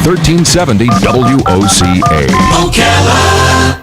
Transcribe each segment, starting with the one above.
1370 WOCA. Ocala.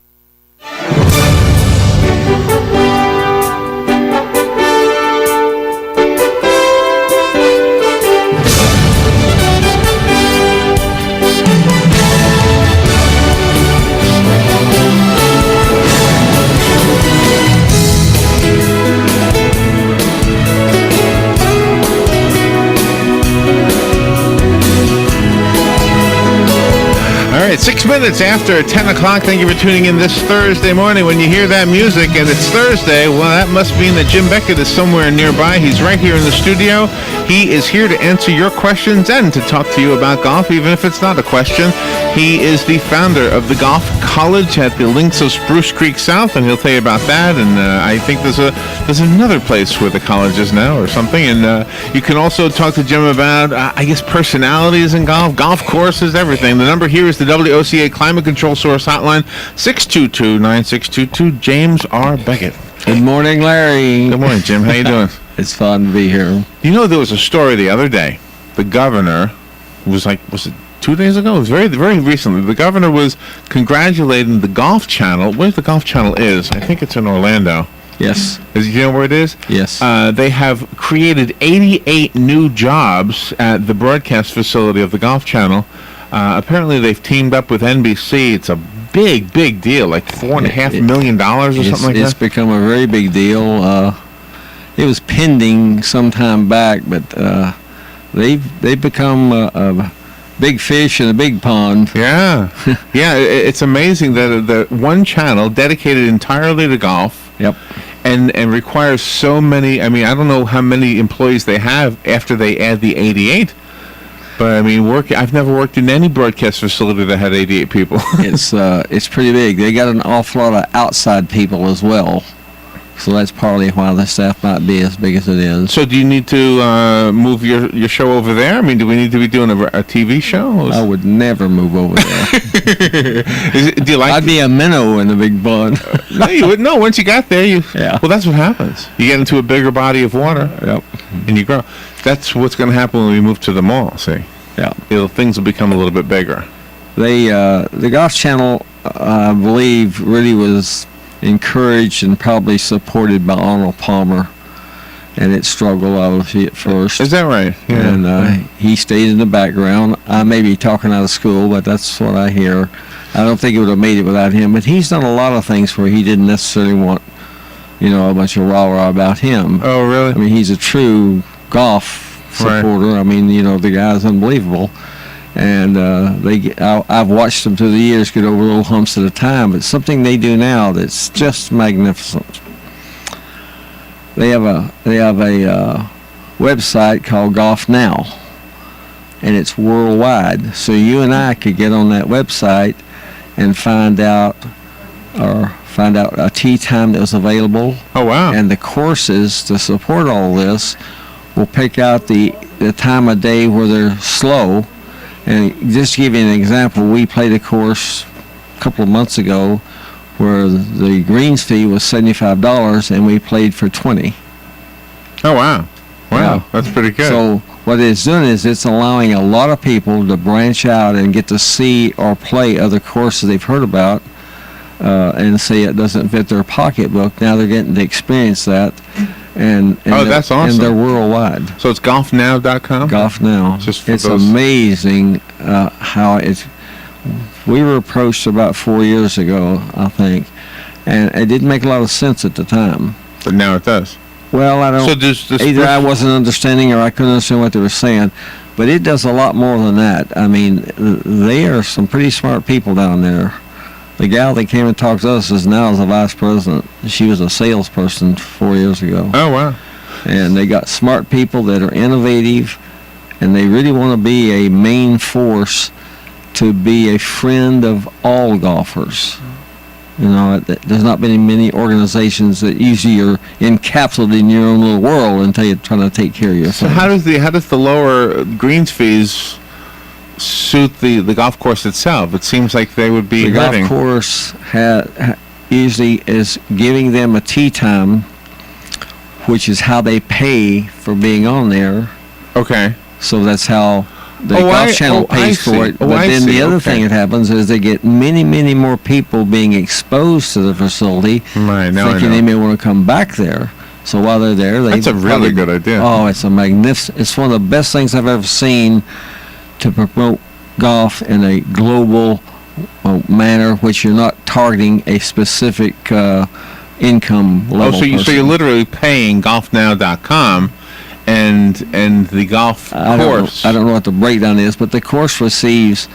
All right, 6 minutes after 10 o'clock. Thank you for tuning in this Thursday morning. When you hear that music and it's Thursday, well, that must mean that Jim Beckett is somewhere nearby. He's right here in the studio. He is here to answer your questions and to talk to you about golf, even if it's not a question. He is the founder of the Golf College at the links of Spruce Creek South, and he'll tell you about that. And I think there's another place where the college is now or something. And you can also talk to Jim about, I guess, personalities in golf courses, everything. The number here is the WOCA Climate Control Source Hotline, 622-9622. James R. Beckett. Good morning, Larry. Good morning, Jim. How you doing? It's fun to be here. You know, there was a story the other day. The governor was it 2 days ago? It was very, very recently. The governor was congratulating the Golf Channel. Where the Golf Channel is? I think it's in Orlando. Yes. Do you know where it is? Yes. They have created 88 new jobs at the broadcast facility of the Golf Channel. Apparently, they've teamed up with NBC. It's a big, big deal, like $4.5 million or something like that. It's become a very big deal. It was pending some time back, but they've become a big fish in a big pond. Yeah. Yeah, it's amazing that the one channel dedicated entirely to golf. Yep. And requires so many. I mean, I don't know how many employees they have after they add the 88. But I mean, I've never worked in any broadcast facility that had 88 people. It's pretty big. They got an awful lot of outside people as well. So that's partly why the staff might be as big as it is. So do you need to move your show over there? I mean, do we need to be doing a TV show? I would never move over there. Do you like? I'd be a minnow in the big pond. No, you wouldn't. No, once you got there, Yeah. Well, that's what happens. You get into a bigger body of water. Yep. And you grow. That's what's going to happen when we move to the mall. See. Yeah. Things will become a little bit bigger. The Golf Channel, I believe, really was encouraged and probably supported by Arnold Palmer, and it struggled obviously at first. Is that right? Yeah. And he stayed in the background. I may be talking out of school, but that's what I hear. I don't think it would have made it without him. But he's done a lot of things where he didn't necessarily want, a bunch of rah-rah about him. Oh, really? I mean, he's a true golf supporter. Right. I mean, the guy's unbelievable. And I've watched them through the years get over little humps at a time, but something they do now that's just magnificent. They have a website called Golf Now, and it's worldwide. So you and I could get on that website and find out a tee time that was available. Oh, wow. And the courses to support all this will pick out the time of day where they're slow. And just to give you an example, we played a course a couple of months ago where the greens fee was $75 and we played for $20. Oh, wow. Wow, Yeah. That's pretty good. So what it's doing is it's allowing a lot of people to branch out and get to see or play other courses they've heard about and say it doesn't fit their pocketbook. Now they're getting to experience that. And that's awesome. And they're worldwide. So it's golfnow.com? Golf Now. Just for it's those- amazing how it's. We were approached about 4 years ago, I think, and it didn't make a lot of sense at the time. But now it does. Well, I don't. So does this Either I wasn't understanding or I couldn't understand what they were saying, but it does a lot more than that. I mean, they are some pretty smart people down there. The gal that came and talked to us is now the vice president. She was a salesperson 4 years ago. Oh, wow. And they got smart people that are innovative, and they really want to be a main force to be a friend of all golfers. There's not been many organizations that usually are encapsulated in your own little world until you're trying to take care of yourself. So how does the lower greens fees suit the golf course itself? It seems like they would be the hurting. golf course usually is giving them a tee time, which is how they pay for being on there. Okay. So that's how The Golf Channel pays for it. But then the other thing that happens is they get many, many more people being exposed to the facility, Right, now I thinking know. they may want to come back there. So while they're there, That's a really good idea. Oh, it's a magnificent. It's one of the best things I've ever seen to promote golf in a global manner, which you're not targeting a specific income level. So you're literally paying golfnow.com and the golf course. I don't know what the breakdown is, but the course receives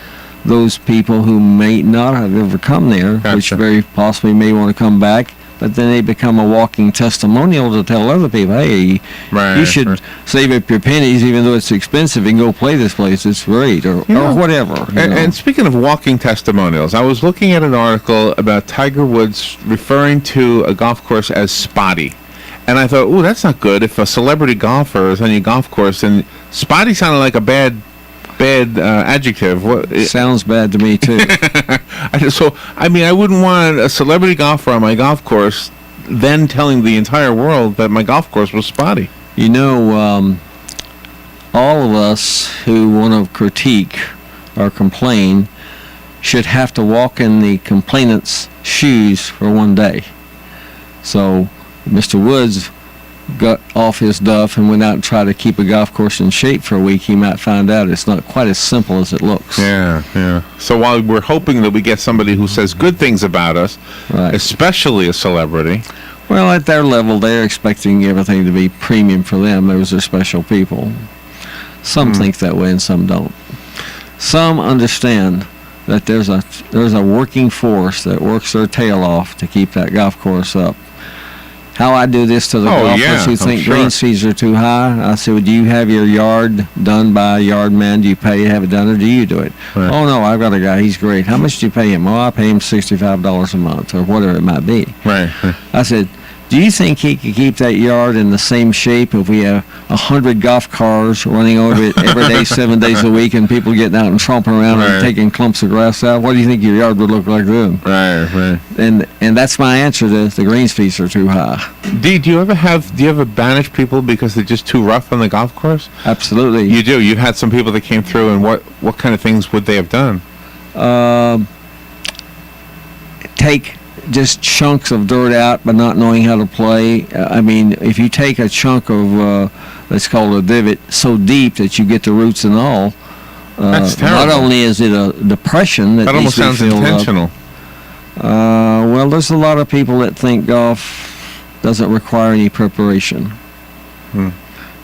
those people who may not have ever come there, which Gotcha. very possibly may want to come back. But then they become a walking testimonial to tell other people, hey, Right, you should right. save up your pennies, even though it's expensive, and go play this place. It's great, or whatever. you know. And speaking of walking testimonials, I was looking at an article about Tiger Woods referring to a golf course as spotty. And I thought, ooh, that's not good. If a celebrity golfer is on your golf course, and spotty sounded like a bad adjective. Sounds bad to me, too. I wouldn't want a celebrity golfer on my golf course then telling the entire world that my golf course was spotty. You know, all of us who want to critique or complain should have to walk in the complainant's shoes for one day. So Mr. Woods got off his duff and went out and tried to keep a golf course in shape for a week. He might find out it's not quite as simple as it looks. Yeah. So while we're hoping that we get somebody who says good things about us, Right. especially a celebrity, Well, at their level, they're expecting everything to be premium for them. Those are special people. Some think that way and some don't. Some understand that there's a working force that works their tail off to keep that golf course up. How I do this to the golfers who think greens fees are too high, I say, well, do you have your yard done by a yard man? Do you pay to have it done, or do you do it? Right. Oh, no, I've got a guy. He's great. How much do you pay him? Oh, I pay him $65 a month, or whatever it might be. right? I said, do you think he could keep that yard in the same shape if we have 100 golf cars running over it every day, 7 days a week, and people getting out and tromping around Right. and taking clumps of grass out? What do you think your yard would look like then? Right. And that's my answer to the greens fees are too high. Do you ever banish people because they're just too rough on the golf course? Absolutely. You do. You've had some people that came through, and what kind of things would they have done? Take just chunks of dirt out but not knowing how to play. I mean, if you take a chunk of, let's call it a divot, so deep that you get the roots and all, That's not terrible. only is it a depression that That needs almost to be sounds filled intentional. up. Well, there's a lot of people that think golf doesn't require any preparation. You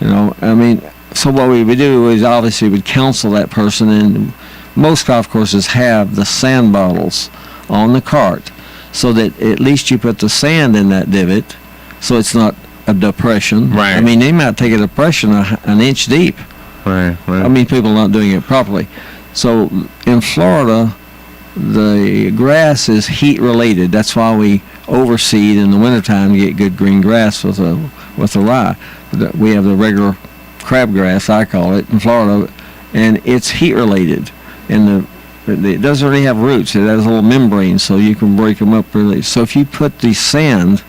know, I mean, so what we would do is obviously we'd counsel that person, and most golf courses have the sand bottles on the cart, so that at least you put the sand in that divot, so it's not a depression. Right. I mean, they might take a depression an inch deep. Right. I mean, people are not doing it properly. So in Florida, the grass is heat related. That's why we overseed in the wintertime to get good green grass with a rye. We have the regular crabgrass, I call it, in Florida, and it's heat related. And it doesn't really have roots. It has a little membrane, so you can break them up really. So if you put the sand,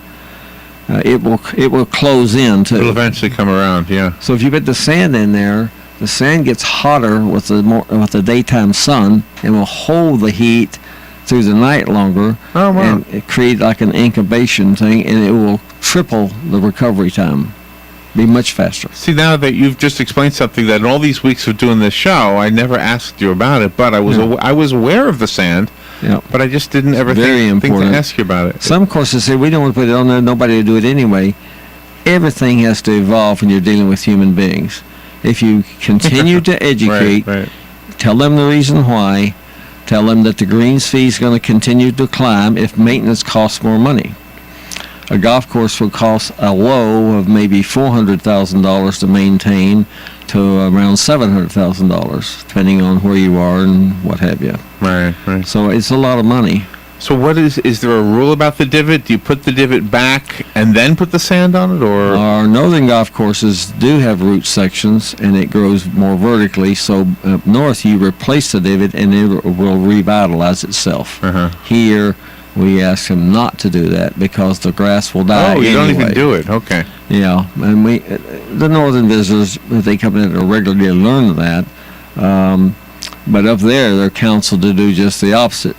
it will close in too. It'll eventually come around. Yeah. So if you put the sand in there, the sand gets hotter with the daytime sun and will hold the heat through the night longer. Oh, wow. And it create like an incubation thing, and it will triple the recovery time. Be much faster. See, now that you've just explained something that in all these weeks of doing this show, I never asked you about it, but I was aware of the sand, Yeah. but I just didn't ever Very think to important. ask you about it. Some courses say we don't want to put it on there. Nobody will do it anyway. Everything has to evolve when you're dealing with human beings. If you continue to educate, Right. tell them the reason why, tell them that the greens fee is going to continue to climb if maintenance costs more money. A golf course will cost a low of maybe $400,000 to maintain to around $700,000, depending on where you are and what have you. Right. So it's a lot of money. So what is there a rule about the divot? Do you put the divot back and then put the sand on it, or? Our northern golf courses do have root sections, and it grows more vertically. So up north, you replace the divot, and it will revitalize itself. Uh-huh. Here, we ask them not to do that because the grass will die Oh, you don't anyway. even do it. Okay. Yeah, and the northern visitors, if they come in regularly to learn that, But up there, they're counseled to do just the opposite.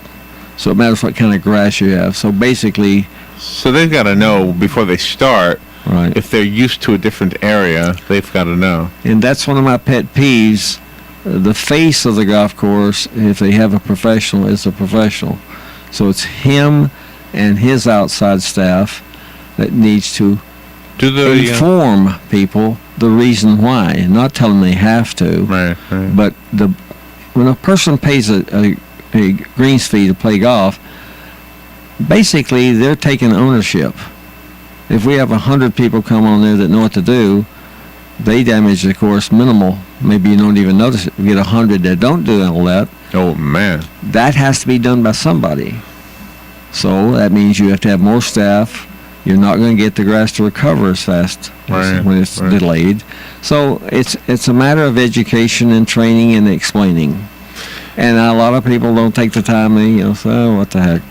So it matters what kind of grass you have. So basically, So they've got to know before they start right. if they're used to a different area. They've got to know. And that's one of my pet peeves. The face of the golf course, if they have a professional, is a professional. So it's him and his outside staff that needs to Do the inform people the reason why, not tell them they have to. right, right. But when a person pays a greens fee to play golf, basically they're taking ownership. If we have 100 people come on there that know what to do, they damage the course minimal. Maybe you don't even notice it. We get 100 that don't do all that. Oh man. That has to be done by somebody. So that means you have to have more staff. You're not going to get the grass to recover as fast Right, when it's right. delayed. So it's a matter of education and training and explaining. And a lot of people don't take the time to, say, oh, what the heck.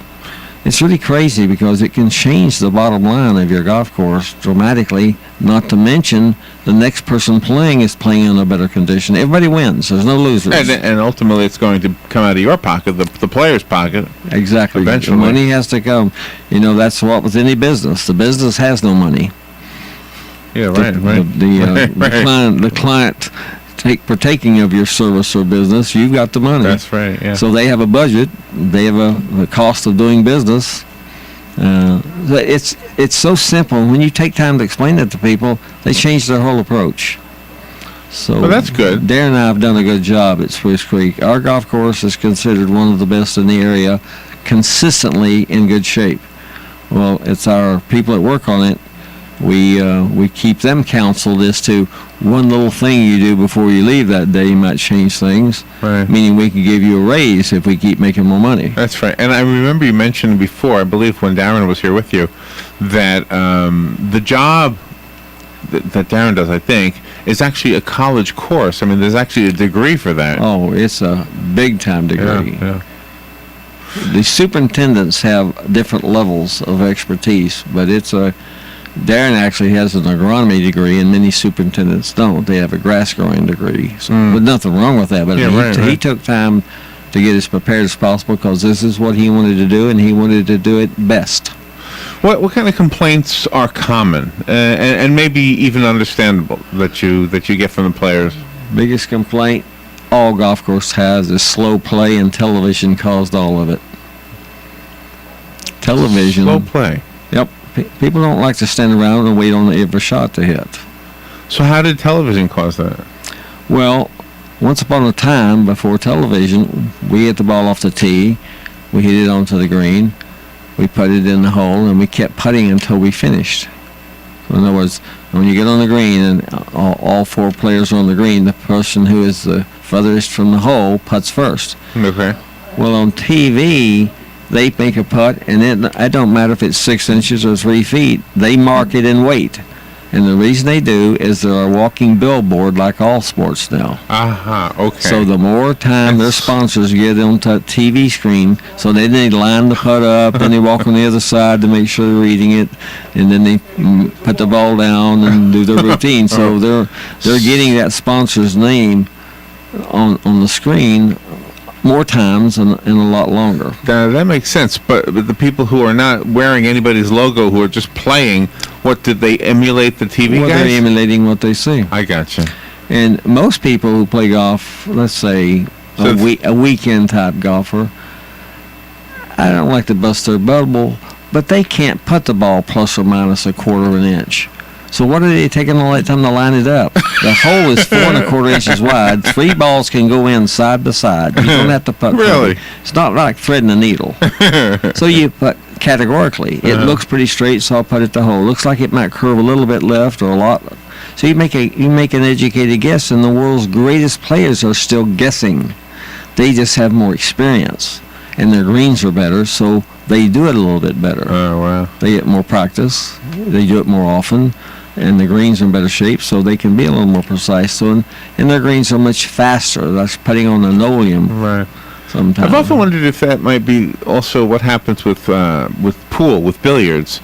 It's really crazy because it can change the bottom line of your golf course dramatically, not to mention the next person playing is playing in a better condition. Everybody wins. There's no losers. And ultimately, it's going to come out of your pocket, the player's pocket. Exactly. Eventually. The money has to come. That's what with any business. The business has no money. Yeah, right, right. The client partaking of your service or business, you've got the money. That's right. Yeah. So they have a budget. They have a cost of doing business. It's so simple. When you take time to explain it to people, they change their whole approach. So Well, that's good. Darren and I have done a good job at Spruce Creek. Our golf course is considered one of the best in the area, consistently in good shape. Well, it's our people that work on it. We keep them counseled as to one little thing you do before you leave that day might change things. Right. Meaning we can give you a raise if we keep making more money. That's right. And I remember you mentioned before, I believe when Darren was here with you, that the job that Darren does, I think, is actually a college course. I mean, there's actually a degree for that. Oh, it's a big time degree. Yeah. The superintendents have different levels of expertise, but Darren actually has an agronomy degree, and many superintendents don't. They have a grass growing degree. So there's nothing wrong with that, but he took time to get as prepared as possible because this is what he wanted to do, and he wanted to do it best. What kind of complaints are common and maybe even understandable that you get from the players? Biggest complaint all golf course has is slow play, and television caused all of it. Television. Slow play. Yep. People don't like to stand around and wait on every shot to hit. So how did television cause that? Well, once upon a time, before television, we hit the ball off the tee, we hit it onto the green, we put it in the hole, and we kept putting until we finished. So in other words, when you get on the green and all four players are on the green, the person who is the furthest from the hole putts first. Okay. Well, on TV, they make a putt, and it don't matter if it's 6 inches or 3 feet. They mark it and wait. And the reason they do is they're a walking billboard like all sports now. Okay. So the more time their sponsors get on the TV screen, so then they line the putt up, then they walk on the other side to make sure they're reading it, and then they put the ball down and do their routine. So they're getting that sponsor's name on the screen more times and a lot longer. That makes sense, but the people who are not wearing anybody's logo, who are just playing, what did they emulate the TV Well, guys? they're emulating what they see. I gotcha. And most people who play golf, let's say a weekend type golfer, I don't like to bust their bubble, but they can't put the ball plus or minus a quarter of an inch. So what are they taking all that time to line it up? The hole is 4 1/4 inches wide. 3 balls can go in side by side. You don't have to put. Really? It's not like threading a needle. So you put categorically. It looks pretty straight, so I'll put it to hole. Looks like it might curve a little bit left or a lot. So you make an educated guess, and the world's greatest players are still guessing. They just have more experience, and their greens are better, so they do it a little bit better. Oh, wow. They get more practice. They do it more often. And the greens are in better shape, so they can be a little more precise. So, and their greens are much faster. That's putting on linoleum. Right. Sometimes. I've often wondered if that might be also what happens with pool, with billiards.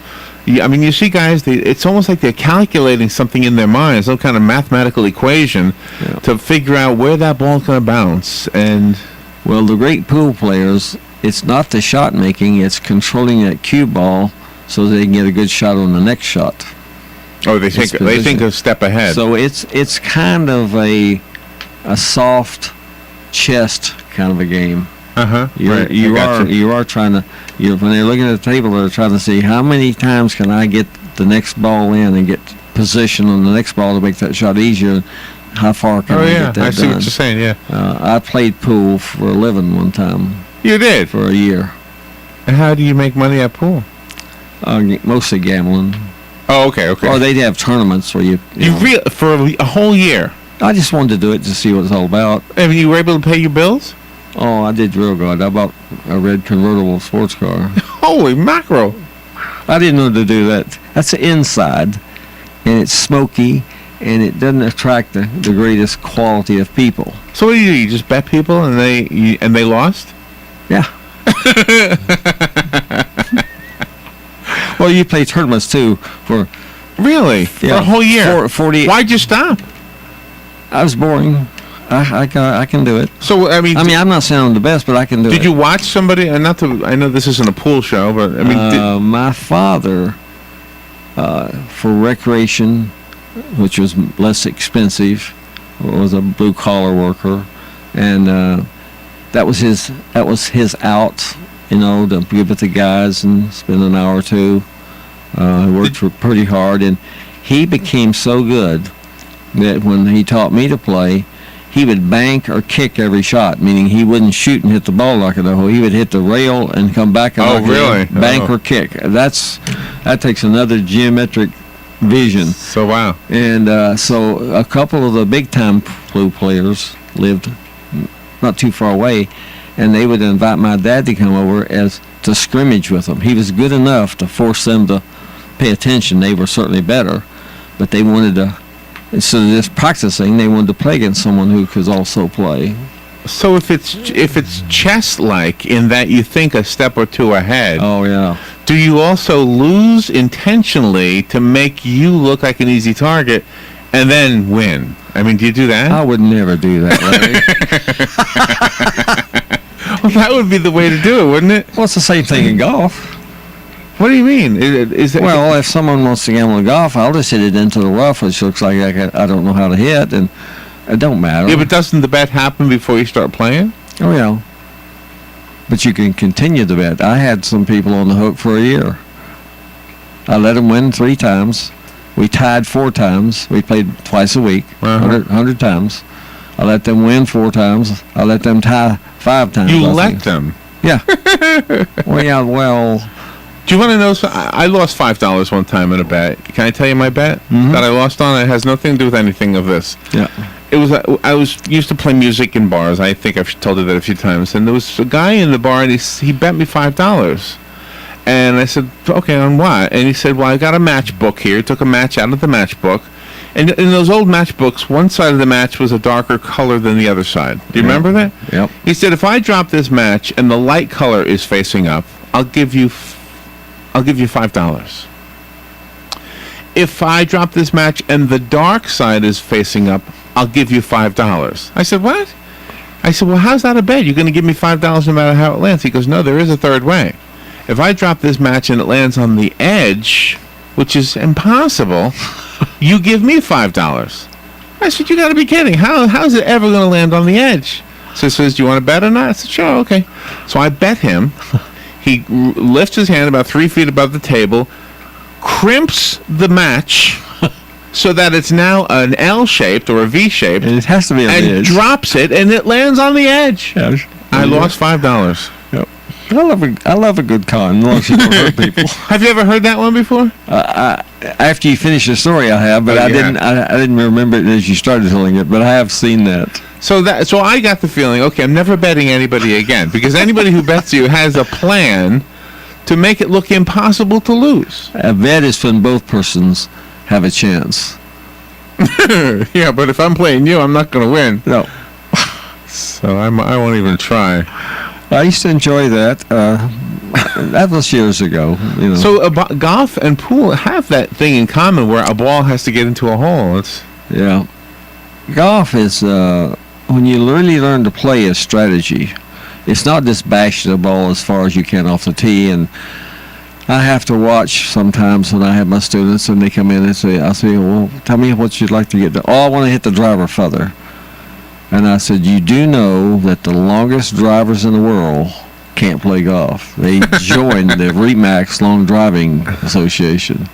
I mean, you see guys, it's almost like they're calculating something in their mind, some kind of mathematical equation to figure out where that ball's going to bounce. And Well, the great pool players, it's not the shot making, it's controlling that cue ball so they can get a good shot on the next shot. they think a step ahead. So it's kind of a soft chest kind of a game. You are trying to, when they're looking at the table, they're trying to see how many times can I get the next ball in and get position on the next ball to make that shot easier. How far can I get that I see done? what you're saying. Yeah, I played pool for a living one time you did. for a year. And how do you make money at pool? Mostly gambling. Oh, okay. Or they'd have tournaments where you know. For a whole year. I just wanted to do it to see what it's all about. And you were able to pay your bills? Oh, I did real good. I bought a red convertible sports car. Holy mackerel! I didn't know to do that. That's the inside, and it's smoky, and it doesn't attract the greatest quality of people. So what do? You just bet people, and they lost? Yeah. Well, you play tournaments too for Really? For a whole year? 40. Why'd you stop? I was boring. I can do it. So I mean, I'm not sounding the best, but I can do it. did you watch somebody? And I know this isn't a pool show, but I mean, my father, for recreation, which was less expensive, was a blue collar worker, and that was his out, to be with the guys and spend an hour or two. He worked pretty hard, and he became so good that when he taught me to play, he would bank or kick every shot, meaning he wouldn't shoot and hit the ball like a hole. He would hit the rail and come back and bank or kick. That takes another geometric vision. So wow. And so a couple of the big time pool players lived not too far away, and they would invite my dad to come over to scrimmage with them. He was good enough to force them to pay attention. They were certainly better, but they wanted to. Instead of just practicing, they wanted to play against someone who could also play. So if it's chess-like in that you think a step or two ahead, Oh yeah. do you also lose intentionally to make you look like an easy target and then win? I mean, do you do that? I would never do that, Larry. Well, that would be the way to do it, wouldn't it? Well, it's the same thing in golf. What do you mean? Is it, Well, if someone wants to gamble in golf, I'll just hit it into the rough, which looks like I don't know how to hit, and it don't matter. yeah, but doesn't the bet happen before you start playing? Oh, yeah. But you can continue the bet. I had some people on the hook for a year. I let them win 3 times. We tied 4 times. We played twice a week, 100 times. I let them win 4 times. I let them tie 5 times. You let them? Yeah. Well, Do you want to know? I lost $5 one time in a bet. Can I tell you my bet that I lost on? It has nothing to do with anything of this. yeah. It was I used to play music in bars. I think I've told you that a few times. And there was a guy in the bar, and he bet me $5. And I said, okay, on what? And he said, well, I got a matchbook here. He took a match out of the matchbook. And in those old matchbooks, one side of the match was a darker color than the other side. Do you remember that? Yep. He said, if I drop this match and the light color is facing up, I'll give you $5. If I drop this match and the dark side is facing up, I'll give you $5. I said, what? I said, well, how's that a bet? You're going to give me $5 no matter how it lands? He goes, no, there is a third way. If I drop this match and it lands on the edge, which is impossible, you give me $5. I said, you got to be kidding. How's it ever going to land on the edge? So he says, do you want to bet or not? I said, sure, okay. So I bet him. He lifts his hand about 3 feet above the table, crimps the match so that it's now an L-shaped or a V-shaped, It has to be on the and edge. drops it, and it lands on the edge. Yes. I lost $5. Yep. I love a good con, as long as you don't hurt people. Have you ever heard that one before? After you finish the story, I have, but Oh, I you didn't. I didn't remember it as you started telling it, but I have seen that. So I got the feeling, okay, I'm never betting anybody again, because anybody who bets you has a plan to make it look impossible to lose. A bet is when both persons have a chance. Yeah, but if I'm playing you, I'm not going to win. No. So I won't even try. I used to enjoy that. that was years ago. You know. So golf and pool have that thing in common where a ball has to get into a hole. Yeah. Golf is, when you really learn to play a strategy, it's not just bash the ball as far as you can off the tee. And I have to watch sometimes when I have my students and they come in and say, well, tell me what you'd like to get done. Oh, I want to hit the driver further. And I said, you do know that the longest drivers in the world can't play golf. They joined the Remax Long Driving Association.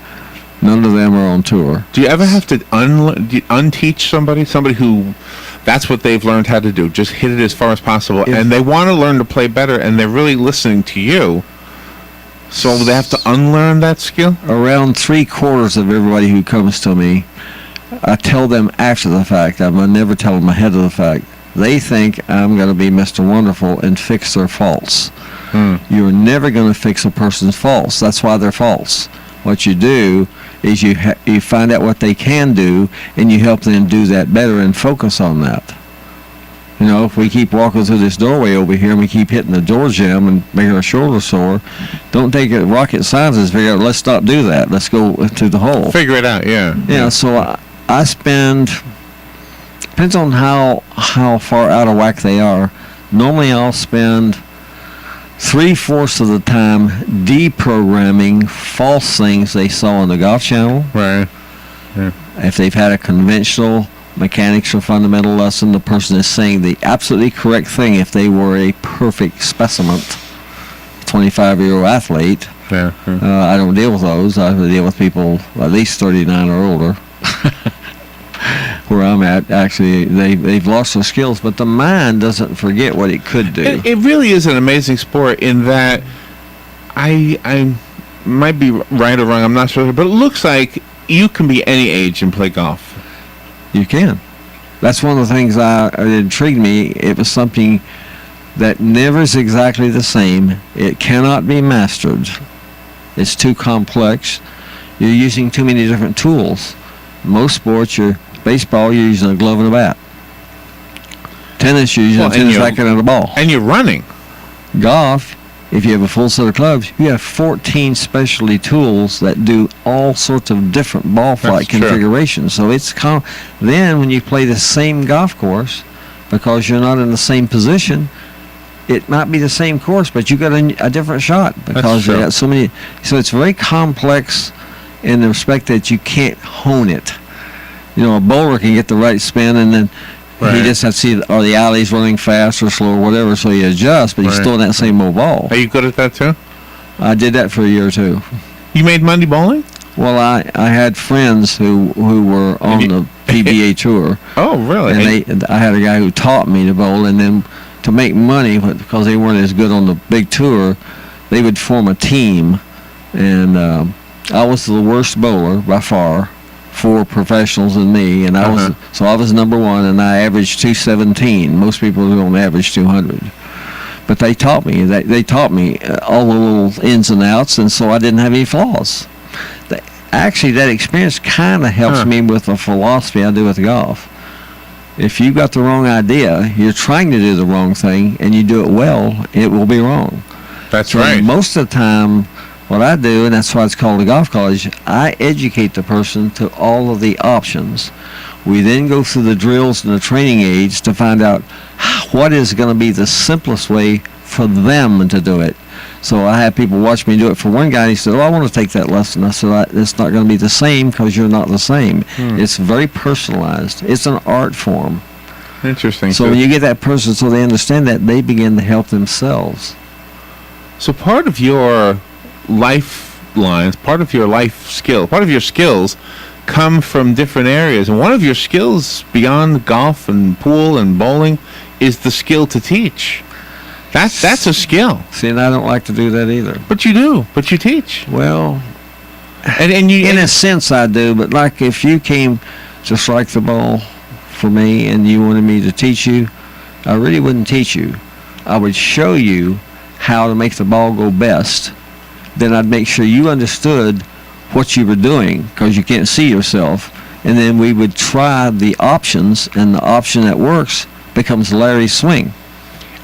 None of them are on tour. Do you ever have to unteach somebody who that's what they've learned how to do, just hit it as far as possible, and they want to learn to play better, and they're really listening to you, so they have to unlearn that skill? Around 3/4 of everybody who comes to me, I tell them after the fact. I never tell them ahead of the fact. They think I'm going to be Mr. Wonderful and fix their faults. You're never going to fix a person's faults. That's why they're false. What you do is you find out what they can do, and you help them do that better and focus on that. You know, if we keep walking through this doorway over here and we keep hitting the door jamb and making our shoulder sore, don't take it rocket science and figure out, let's not do that. Let's go to the hole. Figure it out, yeah. Yeah, so I spend, depends on how far out of whack they are. Normally I'll spend 3/4 of the time deprogramming false things they saw on the Golf Channel. Right. Yeah. If they've had a conventional mechanics or fundamental lesson, the person is saying the absolutely correct thing if they were a perfect specimen, 25-year-old athlete. Yeah. I don't deal with those. I deal with people at least 39 or older. Where I'm at, actually, they've lost their skills, but the mind doesn't forget what it could do. It really is an amazing sport in that I might be right or wrong, I'm not sure, but it looks like you can be any age and play golf. You can. That's one of the things that intrigued me. It was something that never is exactly the same. It cannot be mastered. It's too complex. You're using too many different tools. Most sports, baseball, you're using a glove and a bat. Tennis, you're using a tennis racket and a ball. And you're running. Golf, if you have a full set of clubs, you have 14 specialty tools that do all sorts of different ball flight configurations. So it's then when you play the same golf course, because you're not in the same position, it might be the same course, but you got a different shot because you got so many. So it's very complex in the respect that you can't hone it. You know, a bowler can get the right spin, and then he just has to see are the alleys running fast or slow or whatever, so he adjusts, but he's still in that same old ball. Are you good at that too? I did that for a year or two. You made Monday bowling? Well, I had friends who were on the PBA tour. Oh, really? And I had a guy who taught me to bowl, and then to make money, because they weren't as good on the big tour, they would form a team, and I was the worst bowler by far. 4 professionals and me, and I was number 1, and I averaged 217. Most people don't average 200, but they taught me. They taught me all the little ins and outs, and so I didn't have any flaws. Actually, that experience kind of helps me with the philosophy I do with golf. If you've got the wrong idea, you're trying to do the wrong thing, and you do it well, it will be wrong. That's right. Most of the time, what I do, and that's why it's called a golf college, I educate the person to all of the options. We then go through the drills and the training aids to find out what is going to be the simplest way for them to do it. So I have people watch me do it. For one guy, he said, I want to take that lesson. I said, it's not going to be the same because you're not the same. It's very personalized. It's an art form. Interesting. So when you get that person so they understand that, they begin to help themselves. So part of your lifelines, part of your life skill, part of your skills come from different areas. And one of your skills beyond golf and pool and bowling is the skill to teach. That's a skill. See, and I don't like to do that either. But you do. But you teach. Well, and you, in a sense I do, but like if you came to strike the ball for me and you wanted me to teach you, I really wouldn't teach you. I would show you how to make the ball go best. Then I'd make sure you understood what you were doing because you can't see yourself. And then we would try the options, and the option that works becomes Larry's swing.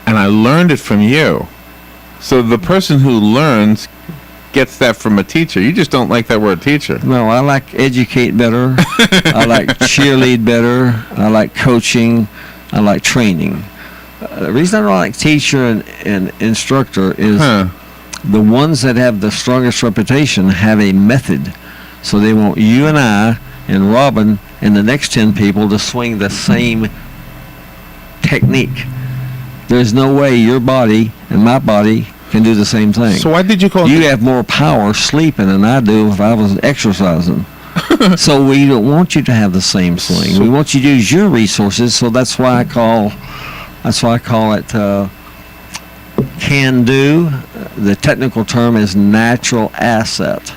And I learned it from you. So the person who learns gets that from a teacher. You just don't like that word teacher. No, I like educate better. I like cheerlead better. I like coaching. I like training. The reason I don't like teacher and instructor is the ones that have the strongest reputation have a method. So they want you and I and Robin and the next 10 people to swing the same technique. There's no way your body and my body can do the same thing. So why did you call You have more power sleeping than I do if I was exercising. So we don't want you to have the same swing. We want you to use your resources. So that's why I call it can do. The technical term is natural asset.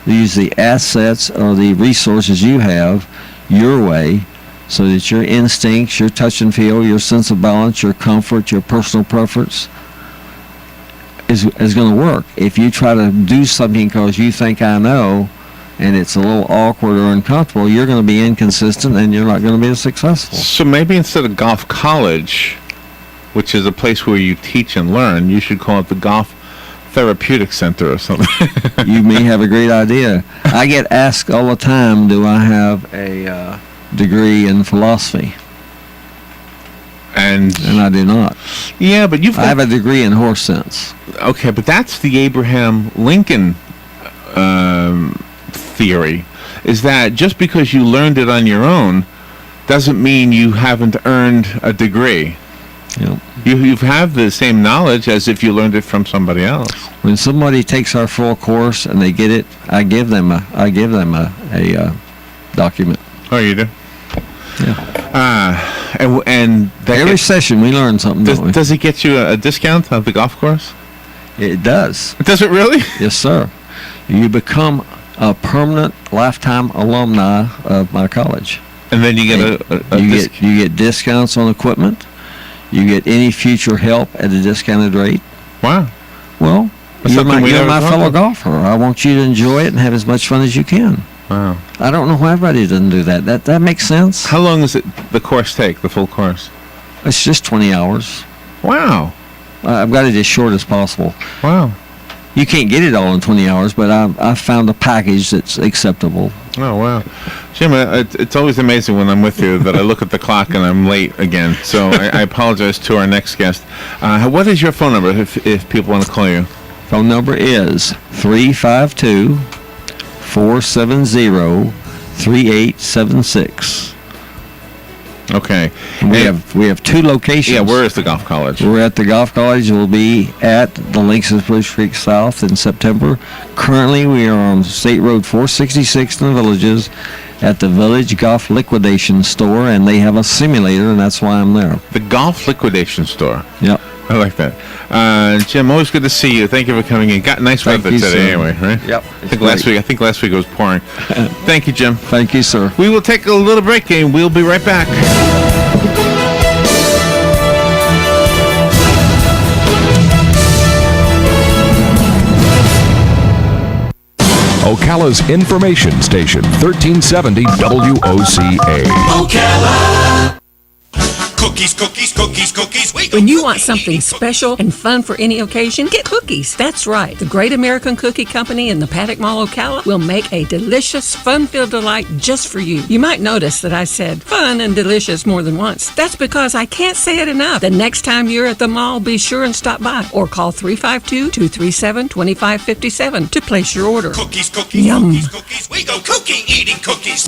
Use the assets or the resources you have your way, so that your instincts, your touch and feel, your sense of balance, your comfort, your personal preference is going to work. If you try to do something because you think I know, and it's a little awkward or uncomfortable, you're going to be inconsistent and you're not going to be as successful. So maybe instead of golf college, which is a place where you teach and learn, you should call it the Golf Therapeutic Center or something. You may have a great idea. I get asked all the time, do I have a degree in philosophy? And I do not. Yeah, but I have a degree in horse sense. Okay, but that's the Abraham Lincoln theory, is that just because you learned it on your own doesn't mean you haven't earned a degree. Yep. You have the same knowledge as if you learned it from somebody else. When somebody takes our full course and they get it, I give them a document. Oh, you do? Yeah. And that Every session we learn something. Don't we? does it get you a discount on the golf course? It does. Does it really? Yes, sir. You become a permanent lifetime alumni of my college. And then you get you get discounts on equipment. You get any future help at a discounted rate. Wow. Well, That's you're something we my never thought fellow of. golfer. I want you to enjoy it and have as much fun as you can. Wow. I don't know why everybody doesn't do that. That makes sense. How long does the course take, the full course? It's just 20 hours. Wow. I've got it as short as possible. Wow. You can't get it all in 20 hours, but I've found a package that's acceptable. Oh, wow. Jim, it's always amazing when I'm with you that I look at the clock and I'm late again. So I apologize to our next guest. What is your phone number if people want to call you? Phone number is 352-470-3876. Okay. We have two locations. Yeah, where is the golf college? We're at the golf college. We'll be at the Links of Spruce Creek South in September. Currently, we are on State Road 466 in the Villages at the Village Golf Liquidation Store, and they have a simulator, and that's why I'm there. The Golf Liquidation Store. Yep. I like that. Jim, always good to see you. Thank you for coming in. Got nice Thank weather you, today, sir. anyway, right? Yep. I think last week it was pouring. Thank you, Jim. Thank you, sir. We will take a little break, and we'll be right back. Ocala's information station, 1370 WOCA. Ocala. Cookies. When you want something special and fun for any occasion, get cookies. That's right. The Great American Cookie Company in the Paddock Mall, Ocala will make a delicious, fun-filled delight just for you. You might notice that I said fun and delicious more than once. That's because I can't say it enough. The next time you're at the mall, be sure and stop by or call 352-237-2557 to place your order. Cookies. Yum. We go cookie eating cookies.